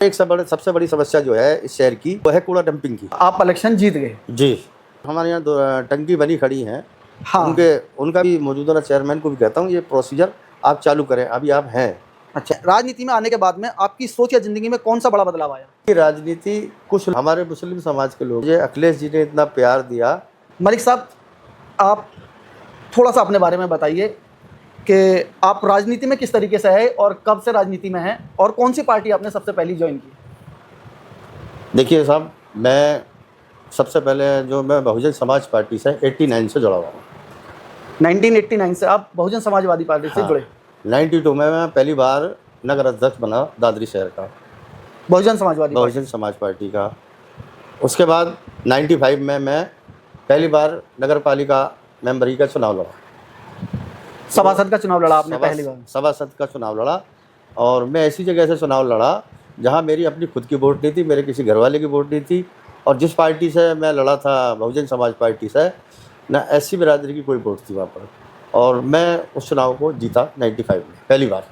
एक सबसे बड़ी समस्या जो है इस शहर की वो है कूड़ा डंपिंग की। आप इलेक्शन जीत गए। जी, हमारे यहाँ 2 टंकी बनी खड़ी हैं। हाँ। उनका भी मौजूदा चेयरमैन को भी कहता हूँ ये प्रोसीजर आप चालू करें, अभी आप हैं। अच्छा, राजनीति में आने के बाद में आपकी सोच या जिंदगी में कौन सा बड़ा बदलाव आया? कि राजनीति कुछ हमारे मुस्लिम समाज के लोग, ये अखिलेश जी ने इतना प्यार दिया। मलिक साहब, आप थोड़ा सा अपने बारे में बताइए कि आप राजनीति में किस तरीके से है और कब से राजनीति में हैं और कौन सी पार्टी आपने सबसे पहली ज्वाइन की? देखिए साहब, मैं सबसे पहले मैं बहुजन समाज पार्टी से 89 से जुड़ा हुआ हूँ। 1989 से आप बहुजन समाजवादी पार्टी से जुड़े। 92 में मैं पहली बार नगर अध्यक्ष बना दादरी शहर का, बहुजन समाज पार्टी का। उसके बाद 95 में मैं पहली बार नगर पालिका मेंबरी का चुनाव लड़ा। सभासद का चुनाव लड़ा आपने पहली बार? सभासद का चुनाव लड़ा, और मैं ऐसी जगह से चुनाव लड़ा जहाँ मेरी अपनी खुद की वोट नहीं थी, मेरे किसी घरवाले की वोट नहीं थी। और जिस पार्टी से मैं लड़ा था, बहुजन समाज पार्टी से, ना एससी बिरादरी की कोई वोट थी वहाँ पर, और मैं उस चुनाव को जीता 95 में पहली बार।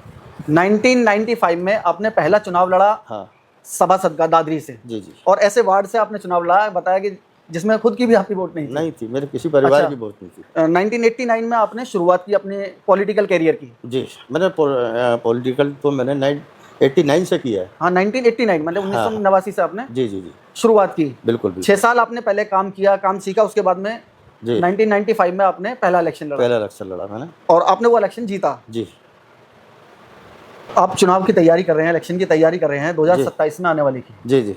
1995 में आपने पहला चुनाव लड़ा। हाँ, सभासद का दादरी से। जी जी। और ऐसे वार्ड से आपने चुनाव लड़ा, बताया कि जिसमें खुद की भी आपकी वोट नहीं थी। मेरे किसी परिवार की वोट नहीं थी। 1989 में आपने शुरुआत की अपने पॉलिटिकल कैरियर की। जी, मैंने पॉलिटिकल तो मैंने 89 से किया है। हाँ, 1989 मतलब 1989 से आपने जी जी जी शुरुआत की। बिल्कुल। 6 साल आपने पहले काम किया, काम सीखा, उसके बाद में 1995 में आपने पहला इलेक्शन लड़ा मैंने, और आपने वो इलेक्शन जीता। जी। आप चुनाव की तैयारी कर रहे हैं, इलेक्शन की तैयारी कर रहे हैं 2027 में आने वाली की। जी जी।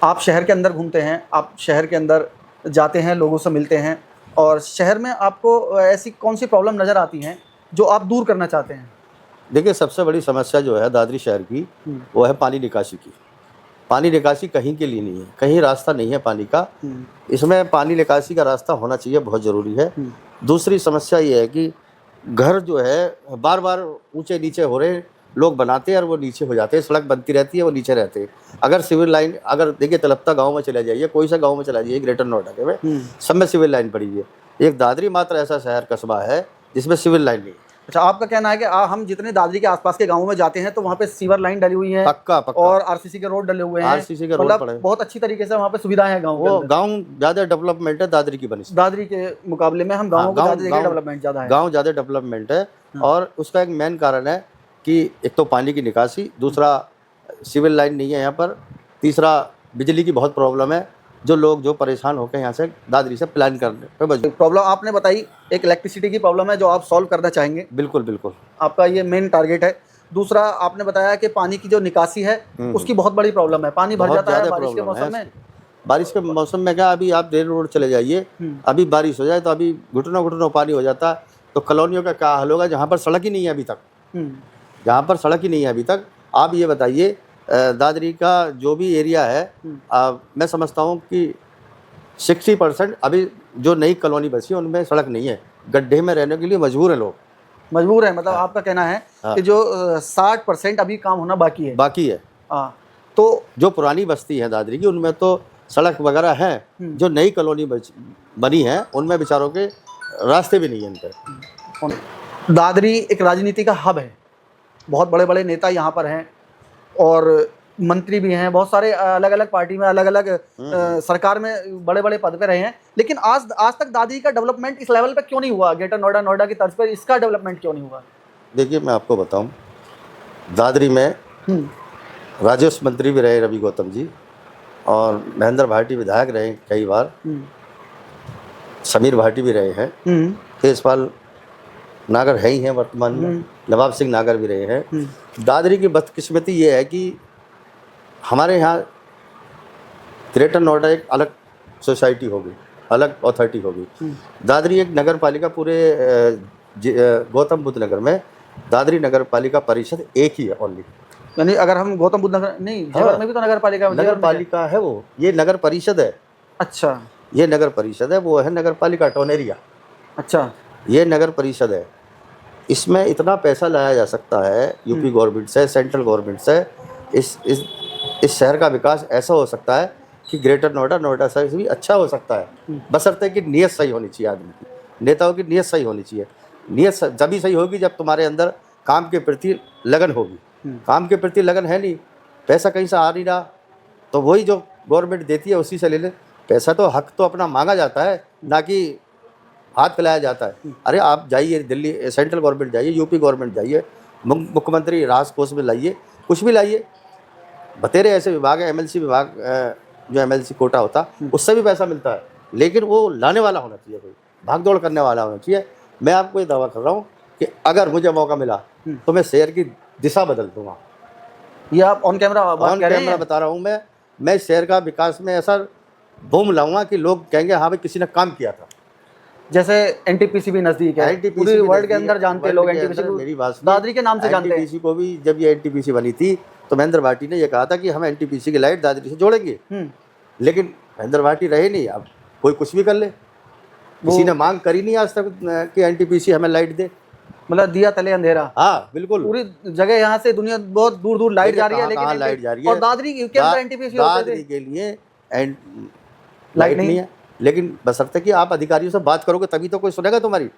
आप शहर के अंदर घूमते हैं, आप शहर के अंदर जाते हैं, लोगों से मिलते हैं, और शहर में आपको ऐसी कौन सी प्रॉब्लम नज़र आती हैं जो आप दूर करना चाहते हैं? देखिए, सबसे बड़ी समस्या जो है दादरी शहर की वो है पानी निकासी की। पानी निकासी कहीं के लिए नहीं है, कहीं रास्ता नहीं है पानी का। इसमें पानी निकासी का रास्ता होना चाहिए, बहुत ज़रूरी है। दूसरी समस्या ये है कि घर जो है बार बार ऊंचे नीचे हो रहे, लोग बनाते हैं और वो नीचे हो जाते हैं, सड़क बनती रहती है, वो नीचे रहते हैं। अगर सिविल लाइन, अगर देखिए तलप्ता गांव में चला जाइए, कोई सा गांव में चला जाइए ग्रेटर नोएडा के में, सब में सिविल लाइन पड़ी है। एक दादरी मात्र ऐसा शहर कस्बा है जिसमें सिविल लाइन नहीं है। अच्छा, आपका कहना है कि हम जितने दादरी के आसपास के गांवों में जाते हैं तो वहाँ पे सीवर लाइन डली हुई है, पक्का और आरसीसी के रोड डले हुए हैं, आरसीसी के रोड पड़े, बहुत अच्छी तरीके से वहाँ पे सुविधाएं हैं गाँव वो गाँव ज़्यादा डेवलपमेंट है दादरी की बनी, दादरी के मुकाबले में हम गाँव डेवलपमेंट ज़्यादा है, गाँव ज़्यादा डेवलपमेंट है। और उसका एक मेन कारण है कि एक तो पानी की निकासी, दूसरा सिविल लाइन नहीं है यहाँ पर, तीसरा बिजली की बहुत प्रॉब्लम है। जो लोग जो परेशान होकर यहाँ से दादरी से प्लान करने पे बस प्रॉब्लम आपने बताई, एक इलेक्ट्रिसिटी की प्रॉब्लम है जो आप सॉल्व करना चाहेंगे। बिल्कुल बिल्कुल, आपका ये मेन टारगेट है। दूसरा आपने बताया कि पानी की जो निकासी है उसकी बहुत बड़ी प्रॉब्लम है, पानी भर जाता है बारिश के मौसम में। बारिश के मौसम में क्या, अभी आप रेल रोड चले जाइए, अभी बारिश हो जाए तो अभी घुटनों पानी हो जाता है। तो कॉलोनियों का क्या हाल होगा जहाँ पर सड़क ही नहीं है अभी तक, जहाँ पर सड़क ही नहीं है अभी तक। आप ये बताइए, दादरी का जो भी एरिया है, मैं समझता हूँ कि 60% अभी जो नई कॉलोनी बसी है उनमें सड़क नहीं है, गड्ढे में रहने के लिए मजबूर हैं लोग। मजबूर है मतलब आपका कहना है कि जो 60% अभी काम होना बाकी है। तो जो पुरानी बस्ती है दादरी की उनमें तो सड़क वगैरह है, जो नई कॉलोनी बनी है उनमें बेचारों के रास्ते भी नहीं है इनके। दादरी एक राजनीति का हब है, बहुत बड़े बड़े नेता यहाँ पर हैं और मंत्री भी हैं, बहुत सारे अलग अलग पार्टी में, अलग अलग सरकार में बड़े बड़े पद पे रहे हैं। लेकिन आज तक दादरी का डेवलपमेंट इस लेवल पे क्यों नहीं हुआ? ग्रेटर नोएडा की तर्ज पर इसका डेवलपमेंट क्यों नहीं हुआ? देखिए, मैं आपको बताऊं, दादरी में राजस्व मंत्री भी रहे रवि गौतम जी, और महेंद्र भाटी विधायक रहे कई बार, समीर भाटी भी रहे हैं, तेजपाल नागर है ही हैं वर्तमान में, नवाब सिंह नागर भी रहे हैं। दादरी की बदकिस्मती ये है कि हमारे यहाँ ग्रेटर नोएडा एक अलग सोसाइटी होगी, अलग अथॉरिटी होगी। दादरी एक नगर पालिका, पूरे गौतम बुद्ध नगर में दादरी नगर पालिका परिषद एक ही है ओनली। यानी अगर हम गौतम बुद्ध नगर नहीं, जेवर में भी तो नगर पालिका है वो, ये नगर परिषद है। अच्छा, ये नगर परिषद है, वो है नगर पालिका टोनेरिया। अच्छा, ये नगर परिषद है। इसमें इतना पैसा लाया जा सकता है यूपी गवर्नमेंट से, सेंट्रल गवर्नमेंट से। इस शहर का विकास ऐसा हो सकता है कि ग्रेटर नोएडा से भी अच्छा हो सकता है, बशर्ते कि नीयत सही होनी चाहिए आदमी की, नेताओं की नीयत सही होनी चाहिए। नीयत जब ही सही होगी जब तुम्हारे अंदर काम के प्रति लगन होगी। काम के प्रति लगन है नहीं पैसा कहीं से आ नहीं रहा, तो वही जो गवर्नमेंट देती है उसी से ले ले। पैसा तो हक तो अपना मांगा जाता है, ना कि हाथ फैलाया जाता है। अरे आप जाइए दिल्ली, सेंट्रल गवर्नमेंट जाइए, यूपी गवर्नमेंट जाइए, मुख्यमंत्री राहत कोष में लाइए, कुछ भी लाइए, बतेरे ऐसे विभाग है, एमएलसी विभाग, जो एमएलसी कोटा होता उससे भी पैसा मिलता है, लेकिन वो लाने वाला होना चाहिए, कोई भाग दौड़ करने वाला होना चाहिए। मैं आपको ये दावा कर रहा हूँ कि अगर मुझे मौका मिला तो मैं शहर की दिशा बदल दूंगा। ये आप ऑन कैमरा बात कर रहे हैं? बता रहा हूँ मैं शहर का विकास में ऐसा बूम लाऊंगा कि लोग कहेंगे हाँ भाई किसी ने काम किया था। जैसे एनटीपीसी भी नजदीक है, पूरी वर्ल्ड के अंदर जानते हैं लोग एनटीपीसी को, मेरी बात दादरी के नाम से जानते हैं। एनटीपीसी को भी जब ये एनटीपीसी बनी थी तो महेंद्र भाटी ने ये कहा था कि हम एनटीपीसी की लाइट दादरी से जोड़ेंगे, लेकिन महेंद्र भाटी रहे नहीं। अब कोई कुछ भी कर ले, किसी ने मांग करी नहीं आज तक कि एनटीपीसी हमें लाइट दे। मतलब दिया तले अंधेरा। हाँ बिल्कुल, पूरी जगह यहाँ से दुनिया बहुत दूर दूर लाइट जा रही है, लेकिन लाइट जा रही है। और दादरी के अंदर एनटीपीसी दादरी के लिए लाइट नहीं है, लेकिन बशर्ते कि आप अधिकारियों से बात करोगे तभी तो कोई सुनेगा तुम्हारी।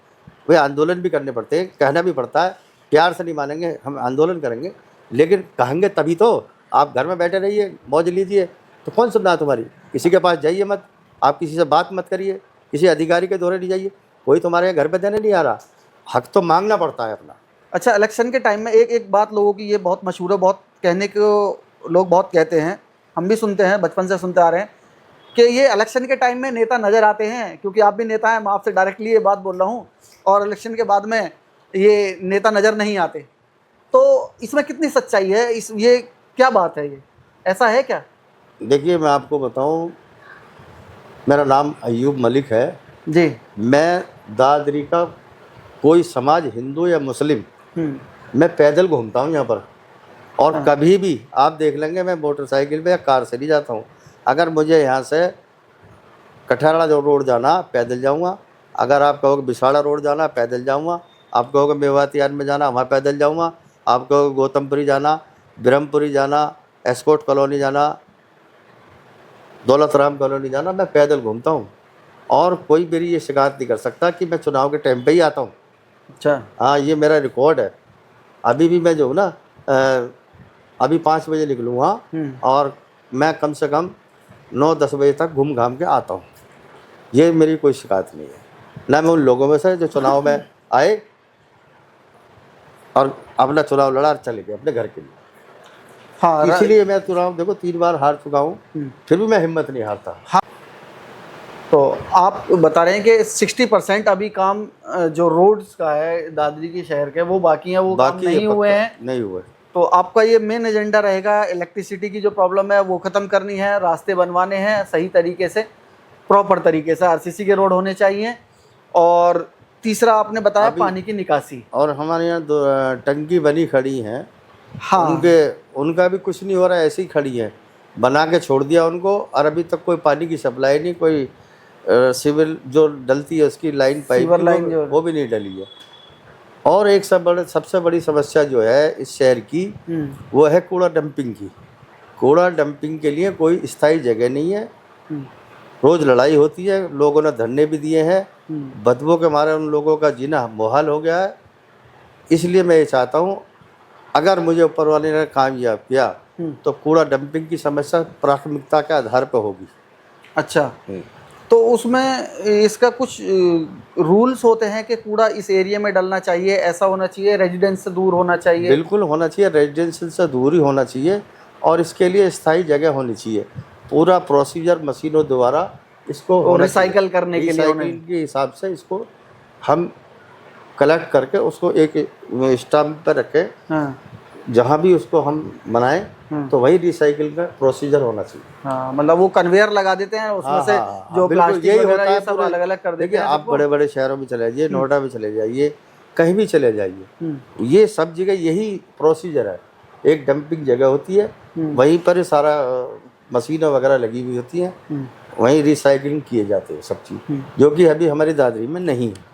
वे आंदोलन भी करने पड़ते हैं, कहना भी पड़ता है, प्यार से नहीं मानेंगे, हम आंदोलन करेंगे, लेकिन कहेंगे तभी तो। आप घर में बैठे रहिए, मौज लीजिए, तो कौन सुनना है तुम्हारी? किसी के पास जाइए मत, आप किसी से बात मत करिए, किसी अधिकारी के दौरे नहीं जाइए, कोई तुम्हारे घर पे देने नहीं आ रहा। हक तो मांगना पड़ता है अपना। अच्छा, इलेक्शन के टाइम में एक बात लोगों की ये बहुत मशहूर है, बहुत कहने को लोग बहुत कहते हैं, हम भी सुनते हैं, बचपन से सुनते आ रहे हैं कि ये इलेक्शन के टाइम में नेता नज़र आते हैं, क्योंकि आप भी नेता हैं, मैं आपसे डायरेक्टली ये बात बोल रहा हूँ, और इलेक्शन के बाद में ये नेता नज़र नहीं आते। तो इसमें कितनी सच्चाई है? ये क्या बात है, ये ऐसा है क्या? देखिए मैं आपको बताऊं, मेरा नाम अयूब मलिक है जी। मैं दादरी का कोई समाज, हिंदू या मुस्लिम, मैं पैदल घूमता हूं यहाँ पर, और कभी भी आप देख लेंगे मैं मोटरसाइकिल पे या कार से नहीं जाता हूँ। अगर मुझे यहाँ से कठहरा रोड जाना पैदल जाऊँगा, अगर आप कहोगे बिसाड़ा रोड जाना पैदल जाऊँगा, आप कहोगे मेवातियान में जाना वहाँ पैदल जाऊँगा, आप कहोगे गौतमपुरी जाना, ब्रह्मपुरी जाना, एस्कोट कॉलोनी जाना, दौलत राम कॉलोनी जाना, मैं पैदल घूमता हूँ। और कोई मेरी ये शिकायत नहीं कर सकता कि मैं चुनाव के टाइम पे ही आता हूँ। अच्छा, हाँ, ये मेरा रिकॉर्ड है। अभी भी मैं जो हूँ ना, अभी 5 बजे निकलूँगा और मैं कम से कम 9-10 बजे तक घूम घाम के आता हूँ। ये मेरी कोई शिकायत नहीं है, ना मैं उन लोगों में से जो चुनाव में आए और अपना चुनाव लड़ा और चले गए अपने घर के लिए। हाँ, इसीलिए मैं चुनाव देखो 3 बार हार चुका हूँ, फिर भी मैं हिम्मत नहीं हारता। हाँ। तो आप बता रहे हैं कि 60% अभी काम जो रोड्स का है दादरी के शहर के, वो बाकी हैं, वो काम नहीं हुए हैं। नहीं हुए। तो आपका ये मेन एजेंडा रहेगा, इलेक्ट्रिसिटी की जो प्रॉब्लम है वो ख़त्म करनी है, रास्ते बनवाने हैं सही तरीके से, प्रॉपर तरीके से, आरसीसी के रोड होने चाहिए, और तीसरा आपने बताया पानी की निकासी। और हमारे यहाँ टंकी बनी खड़ी हैं। हाँ, उनका भी कुछ नहीं हो रहा है, ऐसी ही खड़ी है, बना के छोड़ दिया उनको, और अभी तक कोई पानी की सप्लाई नहीं, कोई सिविल जो डलती है उसकी लाइन, पाइप लाइन वो भी नहीं डली है। और एक सबसे बड़ी समस्या जो है इस शहर की, वो है कूड़ा डंपिंग की। कूड़ा डंपिंग के लिए कोई स्थायी जगह नहीं है, रोज़ लड़ाई होती है, लोगों ने धरने भी दिए हैं, बदबू के मारे उन लोगों का जीना मुहाल हो गया है। इसलिए मैं ये चाहता हूँ, अगर मुझे ऊपर वाले ने कामयाब किया तो कूड़ा डंपिंग की समस्या प्राथमिकता के आधार पर होगी। अच्छा, तो उसमें इसका कुछ रूल्स होते हैं कि कूड़ा इस एरिया में डलना चाहिए, ऐसा होना चाहिए, रेजिडेंस से दूर होना चाहिए? बिल्कुल होना चाहिए, रेजिडेंशियल से दूर ही होना चाहिए, और इसके लिए स्थायी जगह होनी चाहिए। पूरा प्रोसीजर मशीनों द्वारा इसको रिसाइकल करने के लिए, रिसाइकलिंग के हिसाब से इसको हम कलेक्ट करके उसको एक स्टैम्प पर रखें। हाँ। जहाँ भी उसको हम बनाएं तो वही रिसाइकिल का प्रोसीजर होना चाहिए। हाँ, मतलब वो कन्वेयर लगा देते हैं उसमें से जो प्लास्टिक वगैरह ये सब अलग अलग कर देते हैं। आप बड़े बड़े शहरों में चले जाइए, नोएडा में चले जाइए, कहीं भी चले जाइए, ये सब जगह यही प्रोसीजर है। एक डंपिंग जगह होती है, वहीं पर सारा मशीनें वगैरह लगी हुई होती हैं, वहीं रिसाइकिलिंग किए जाते हैं सब चीज़, जो कि अभी हमारी दादरी में नहीं है।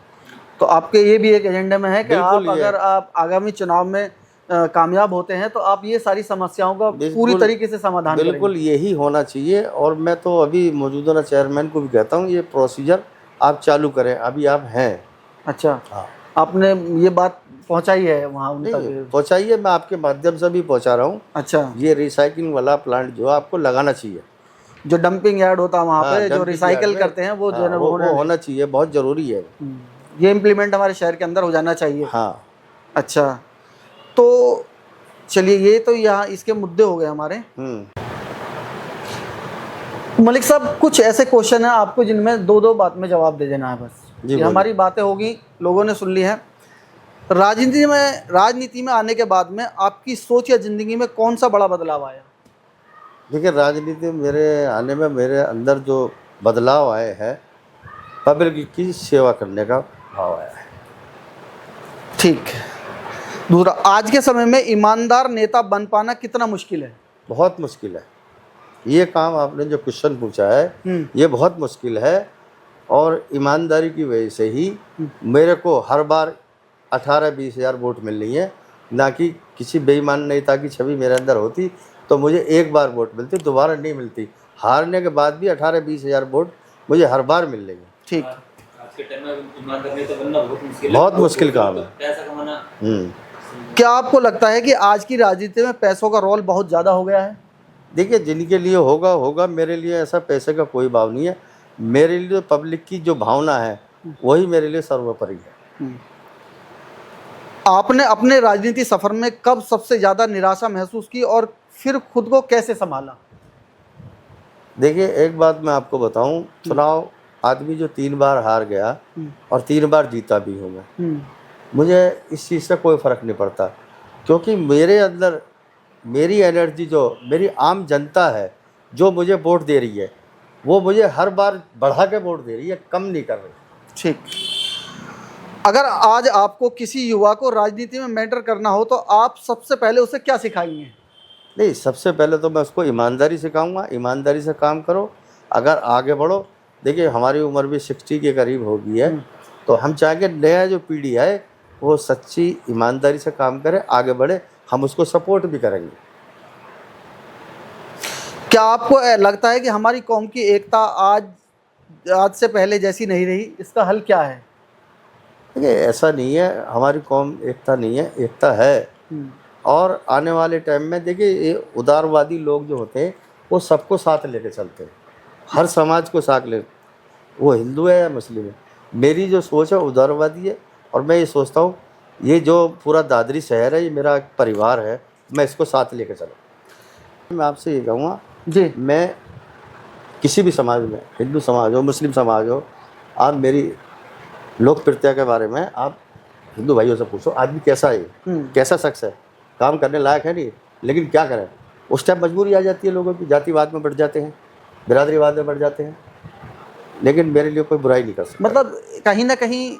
तो आपके ये भी एक एजेंडे में है कि आप अगर आप आगामी चुनाव में कामयाब होते हैं तो आप ये सारी समस्याओं का पूरी तरीके से समाधान करेंगे? बिल्कुल यही होना चाहिए। और मैं तो अभी मौजूदा चेयरमैन को भी कहता हूँ, ये प्रोसीजर आप चालू करें, अभी आप हैं। अच्छा, हाँ, आपने ये बात पहुंचाई है वहाँ उन नहीं तक? पहुँचाइए, मैं आपके माध्यम से भी पहुँचा रहा हूँ। अच्छा, ये रिसाइकिलिंग वाला प्लांट जो है आपको लगाना चाहिए। जो डंपिंग यार्ड होता है वहाँ हाँ, पे, जो डंपिंग रिसाइकल यार्ड में, करते हैं वो जो है हाँ, ना वो होना होना चाहिए, बहुत ज़रूरी है। ये इम्प्लीमेंट हमारे शहर के अंदर हो जाना चाहिए। हाँ। अच्छा, तो चलिए ये तो यहाँ इसके मुद्दे हो गए हमारे। मलिक साहब, कुछ ऐसे क्वेश्चन हैं आपको जिनमें दो दो बात में जवाब दे देना है बस। जी, ये हमारी बातें होगी, लोगों ने सुन ली है। राजनीति में आने के बाद में आपकी सोच या जिंदगी में कौन सा बड़ा बदलाव आया? देखिए, राजनीति में मेरे आने में मेरे अंदर जो बदलाव आए हैं, पब्लिक की सेवा करने का भाव आया है। ठीक है। दूसरा, आज के समय में ईमानदार नेता बन पाना कितना मुश्किल है? बहुत मुश्किल है। ये काम आपने जो क्वेश्चन पूछा है, ये बहुत मुश्किल है, और ईमानदारी की वजह से ही मेरे को हर बार 18-20 हज़ार वोट मिल रही है, ना कि किसी बेईमान नेता की छवि मेरे अंदर होती तो मुझे एक बार वोट मिलती, दोबारा नहीं मिलती। हारने के बाद भी 18-20 हज़ार वोट मुझे हर बार मिल रही है। ठीक। आज के टाइम में ईमानदार नेता बनना बहुत मुश्किल है। बहुत मुश्किल काम है। पैसा कमाना। क्या आपको लगता है कि आज की राजनीति में पैसों का रोल बहुत ज़्यादा हो गया है? देखिए, जिनके लिए होगा होगा, मेरे लिए ऐसा पैसे का कोई भाव नहीं है। मेरे लिए पब्लिक की जो भावना है वही मेरे लिए सर्वोपरि है। आपने अपने राजनीति सफर में कब सबसे ज़्यादा निराशा महसूस की और फिर खुद को कैसे संभाला? देखिए, एक बात मैं आपको बताऊं, चुनाव आदमी जो 3 बार हार गया और 3 बार जीता भी हूँ मैं, मुझे इस चीज़ से कोई फ़र्क नहीं पड़ता, क्योंकि मेरे अंदर मेरी एनर्जी, जो मेरी आम जनता है जो मुझे वोट दे रही है, वो मुझे हर बार बढ़ा के वोट दे रही है, कम नहीं कर रही। ठीक। अगर आज आपको किसी युवा को राजनीति में मेंटर करना हो तो आप सबसे पहले उसे क्या सिखाएंगे? नहीं, सबसे पहले तो मैं उसको ईमानदारी सिखाऊंगा, ईमानदारी से काम करो, अगर आगे बढ़ो। देखिए, हमारी उम्र भी 60 के करीब हो गई है, तो हम चाहेंगे नया जो पीढ़ी है वो सच्ची ईमानदारी से काम करे, आगे बढ़े, हम उसको सपोर्ट भी करेंगे। क्या आपको लगता है कि हमारी कौम की एकता आज से पहले जैसी नहीं रही? इसका हल क्या है? देखिए, ऐसा नहीं है हमारी कौम एकता नहीं है, एकता है। और आने वाले टाइम में देखिए, ये उदारवादी लोग जो होते हैं वो सबको साथ लेके चलते हैं, हर समाज को साथ ले, वो हिंदू है या मुस्लिम है। मेरी जो सोच है उदारवादी है, और मैं ये सोचता हूँ ये जो पूरा दादरी शहर है, ये मेरा एक परिवार है, मैं इसको साथ लेके चलूँ। मैं आपसे ये कहूँगा जी, मैं किसी भी समाज में, हिंदू समाज हो, मुस्लिम समाज हो, आप मेरी लोकप्रियता के बारे में आप हिंदू भाइयों से पूछो, आदमी कैसा है, कैसा शख्स है, काम करने लायक है नहीं, लेकिन क्या करें, उस टाइम मजबूरी आ जाती है लोगों की, जातिवाद में बढ़ जाते हैं, बिरादरीवाद में बढ़ जाते हैं, लेकिन मेरे लिए कोई बुराई नहीं कर सकता। मतलब कहीं ना कहीं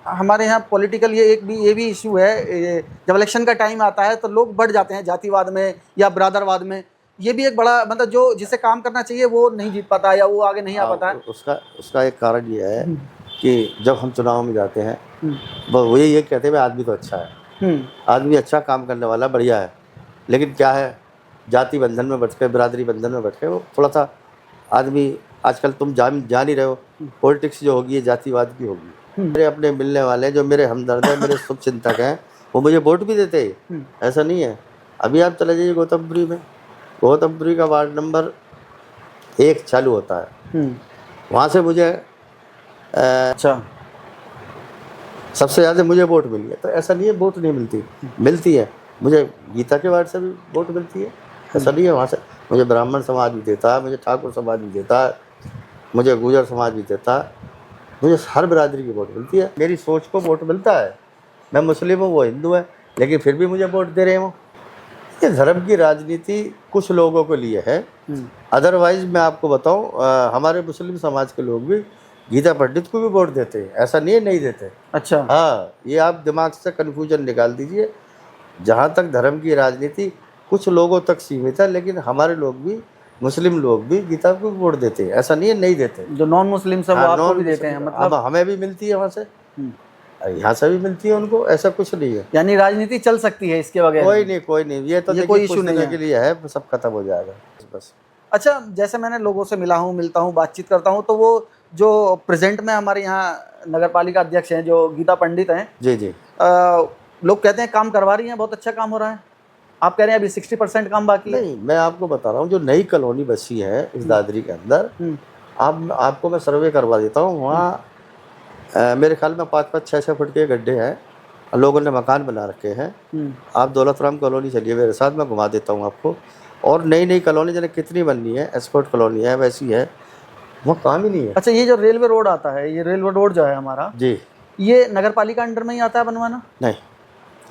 हमारे यहाँ पॉलिटिकल ये भी इशू है, जब इलेक्शन का टाइम आता है तो लोग बढ़ जाते हैं जातिवाद में या बिरादरवाद में। ये भी एक बड़ा, मतलब जो जिसे काम करना चाहिए वो नहीं जीत पाता या वो आगे नहीं आ पाता है। उसका एक कारण ये है कि जब हम चुनाव में जाते हैं वो ये कहते हैं आदमी तो अच्छा है, आदमी अच्छा काम करने वाला बढ़िया है, लेकिन क्या है, जाति बंधन में बैठ के, बिरादरी बंधन में बैठ के वो थोड़ा सा आदमी, आजकल तुम जान ही रहे हो, पॉलिटिक्स जो होगी ये जातिवाद की होगी। मेरे अपने मिलने वाले जो मेरे हमदर्द हैं, मेरे शुभ चिंतक हैं, वो मुझे वोट भी देते हैं, ऐसा नहीं है। अभी आप चले जाइए गौतमपुरी में, गौतमपुरी का वार्ड नंबर 1 चालू होता है, वहाँ से मुझे अच्छा, सबसे ज़्यादा मुझे वोट मिली है। तो ऐसा नहीं है वोट नहीं मिलती है, मुझे गीता के वार्ड से भी वोट मिलती है, ऐसा नहीं है। वहाँ से मुझे ब्राह्मण समाज भी देता है, मुझे ठाकुर समाज भी देता है, मुझे गुर्जर समाज भी देता है, मुझे हर बिरादरी की वोट मिलती है। मेरी सोच को वोट मिलता है, मैं मुस्लिम हूँ, वो हिंदू है, लेकिन फिर भी मुझे वोट दे रहे हैं वो। ये धर्म की राजनीति कुछ लोगों के लिए है, अदरवाइज मैं आपको बताऊँ, हमारे मुस्लिम समाज के लोग भी गीता पंडित को भी वोट देते हैं, ऐसा नहीं है नहीं देते। अच्छा, हाँ, ये आप दिमाग से कन्फ्यूजन निकाल दीजिए। जहाँ तक धर्म की राजनीति कुछ लोगों तक सीमित है, लेकिन हमारे लोग भी, मुस्लिम लोग भी गीता को वोट देते हैं, ऐसा नहीं है नहीं देते। जो नॉन मुस्लिम सब आपको भी देते हैं, मतलब हमें भी मिलती है वहाँ से, यहाँ से भी मिलती है उनको, ऐसा कुछ नहीं है। यानी राजनीति चल सकती है इसके बगैर? कोई नहीं, ये तो कोई इशू नहीं के लिए है, सब खत्म हो जाएगा बस। अच्छा, जैसे मैंने लोगों से मिलता हूँ, बातचीत करता हूँ, तो वो जो प्रेजेंट में हमारे यहाँ नगर पालिका अध्यक्ष हैं जो गीता पंडित हैं, जी जी। लोग कहते हैं काम करवा रही हैं, बहुत अच्छा काम हो रहा है। आप कह रहे हैं अभी 60% काम बाकी है। नहीं, मैं आपको बता रहा हूँ, जो नई कॉलोनी बसी है इस दादरी के अंदर, आपको मैं सर्वे करवा देता हूँ। वहाँ मेरे ख्याल में 5-5, 6-6 फुट के गड्ढे हैं, लोगों ने मकान बना रखे हैं। आप दौलतराम कॉलोनी चलिए मेरे साथ, मैं घुमा देता हूँ आपको। और नई नई कॉलोनी जैसे कितनी बननी है, एस्पोर्ट कॉलोनी है, वैसी है, वहाँ काम ही नहीं है। अच्छा, ये जो रेलवे रोड आता है, ये रेलवे रोड जो है हमारा, जी, ये नगर पालिका अंडर में ही आता है बनवाना? नहीं,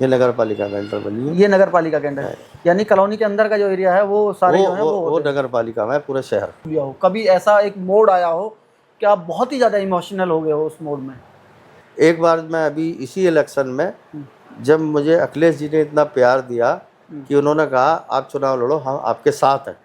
ये नगर पालिका का अंडर बनी है। ये नगर पालिका के अंडर, यानी कॉलोनी के अंदर का जो एरिया है वो सारे जो है वो नगर पालिका में पूरे शहर। लिया हो। कभी ऐसा एक मोड़ आया हो कि आप बहुत ही ज़्यादा इमोशनल हो गए हो उस मोड़ में? एक बार मैं अभी इसी इलेक्शन में, जब मुझे अखिलेश जी ने इतना प्यार दिया कि उन्होंने कहा आप चुनाव लड़ो, हम आपके साथ हैं।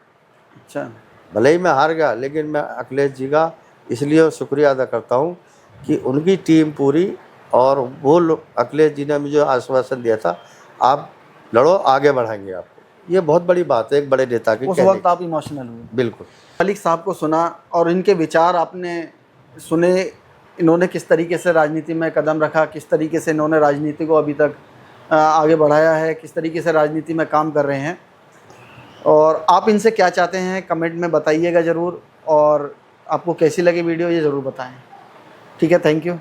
अच्छा। भले ही मैं हार गया, लेकिन मैं अखिलेश जी का इसलिए शुक्रिया अदा करता हूँ कि उनकी टीम पूरी, और वो लोग, अखिलेश जी ने मुझे आश्वासन दिया था आप लड़ो, आगे बढ़ाएंगे आपको। ये बहुत बड़ी बात है एक बड़े नेता की। उस वक्त आप इमोशनल हुए? बिल्कुल। मलिक साहब को सुना और इनके विचार आपने सुने, इन्होंने किस तरीके से राजनीति में कदम रखा, किस तरीके से इन्होंने राजनीति को अभी तक आगे बढ़ाया है, किस तरीके से राजनीति में काम कर रहे हैं, और आप इनसे क्या चाहते हैं कमेंट में बताइएगा ज़रूर, और आपको कैसी लगी वीडियो ये ज़रूर बताएं। ठीक है, थैंक यू।